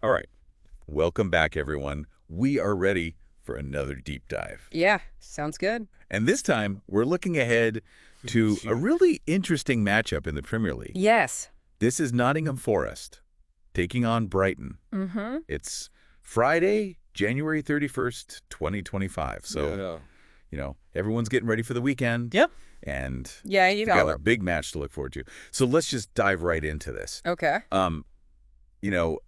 All right. Welcome back, everyone. We are ready for another deep dive. Yeah, sounds good. And this time, we're looking ahead to a really interesting matchup in the Premier League. Yes. This is Nottingham Forest taking on Brighton. Mm-hmm. It's Friday, January 31st, 2025. Everyone's getting ready for the weekend. Yep. And Yeah, you we've got got a it. big match to look forward to. So let's just dive right into this. Okay. Um, you know,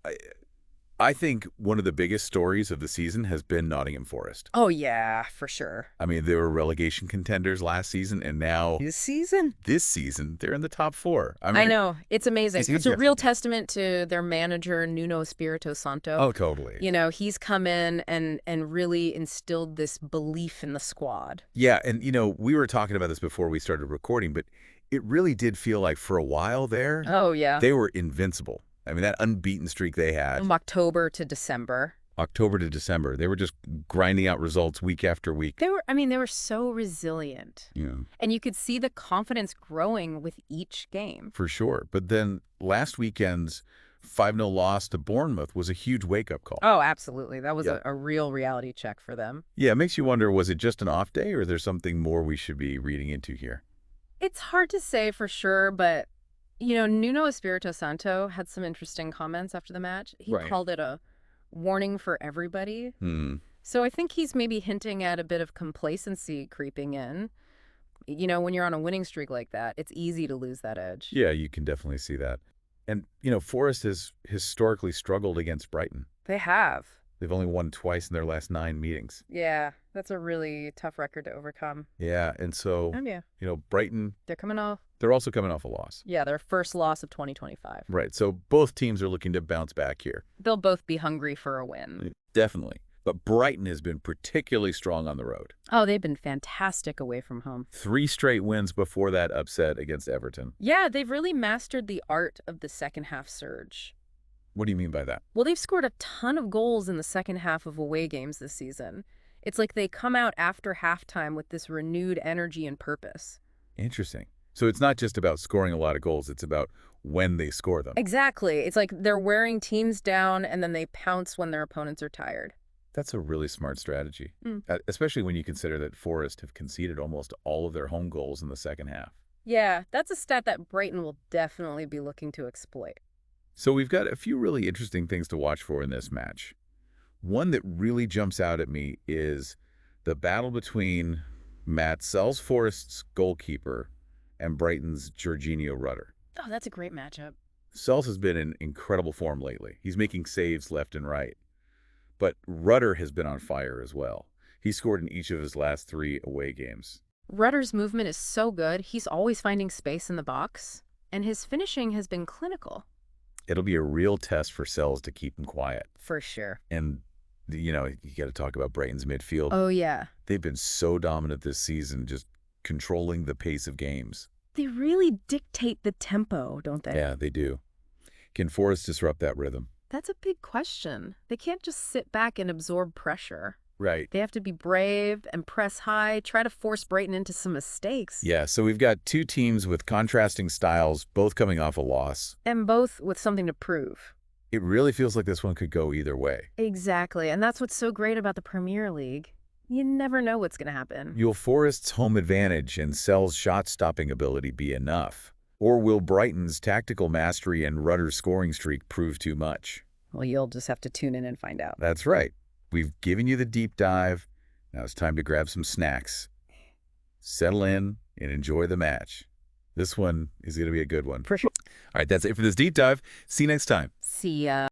I think one of the biggest stories of the season has been Nottingham Forest. Oh, yeah, for sure. I mean, they were relegation contenders last season, and now This season? this season, they're in the top four. I know. It's amazing. It's a Yeah. real testament to their manager, Nuno Espirito Santo. Oh, totally. You know, he's come in and really instilled this belief in the squad. Yeah, and, we were talking about this before we started recording, but it really did feel like for a while there, Oh, yeah. they were invincible. I mean, that unbeaten streak they had, From October to December. October to December, they were just grinding out results week after week. They were so resilient. Yeah, And you could see the confidence growing with each game. for sure. But then last weekend's 5-0 loss to Bournemouth was a huge wake-up call. Oh, absolutely. That was Yeah. a real reality check for them. Yeah, it makes you wonder, was it just an off day, or is there something more we should be reading into here? It's hard to say for sure, but, Nuno Espirito Santo had some interesting comments after the match. He Right. called it a warning for everybody. Hmm. So I think he's maybe hinting at a bit of complacency creeping in. When you're on a winning streak like that, it's easy to lose that edge. Yeah, you can definitely see that. And, Forest has historically struggled against Brighton. They have. They've only won twice in their last 9 meetings. Yeah, that's a really tough record to overcome. Yeah, and so, And yeah, Brighton, they're coming off. they're also coming off a loss. Yeah, their first loss of 2025. Right, so both teams are looking to bounce back here. They'll both be hungry for a win. Definitely. But Brighton has been particularly strong on the road. Oh, they've been fantastic away from home. 3 straight wins before that upset against Everton. Yeah, they've really mastered the art of the second half surge. What do you mean by that? Well, they've scored a ton of goals in the second half of away games this season. It's like they come out after halftime with this renewed energy and purpose. Interesting. So it's not just about scoring a lot of goals, it's about when they score them. Exactly. It's like they're wearing teams down and then they pounce when their opponents are tired. That's a really smart strategy, Mm. Especially when you consider that Forest have conceded almost all of their home goals in the second half. Yeah, that's a stat that Brighton will definitely be looking to exploit. So we've got a few really interesting things to watch for in this match. One that really jumps out at me is the battle between Matt Sells Forest's goalkeeper and Brighton's Jorginho Rutter. Oh, that's a great matchup. Sells has been in incredible form lately. He's making saves left and right. But Rutter has been on fire as well. He scored in each of his last 3 away games. Rudder's movement is so good. He's always finding space in the box, and his finishing has been clinical. It'll be a real test for Sells to keep him quiet. For sure. And, you got to talk about Brighton's midfield. Oh, yeah. They've been so dominant this season, just controlling the pace of games. They really dictate the tempo, don't they? Yeah, they do. Can Forest disrupt that rhythm? That's a big question. They can't just sit back and absorb pressure. Right. They have to be brave and press high, try to force Brighton into some mistakes. Yeah, so we've got 2 teams with contrasting styles, both coming off a loss. And both with something to prove. It really feels like this one could go either way. Exactly. And that's what's so great about the Premier League. You never know what's going to happen. Will Forest's home advantage and Sells' shot-stopping ability be enough? Or will Brighton's tactical mastery and Rudder's scoring streak prove too much? Well, you'll just have to tune in and find out. That's right. We've given you the deep dive. Now it's time to grab some snacks. Settle in and enjoy the match. This one is going to be a good one. For sure. All right, that's it for this deep dive. See you next time. See ya.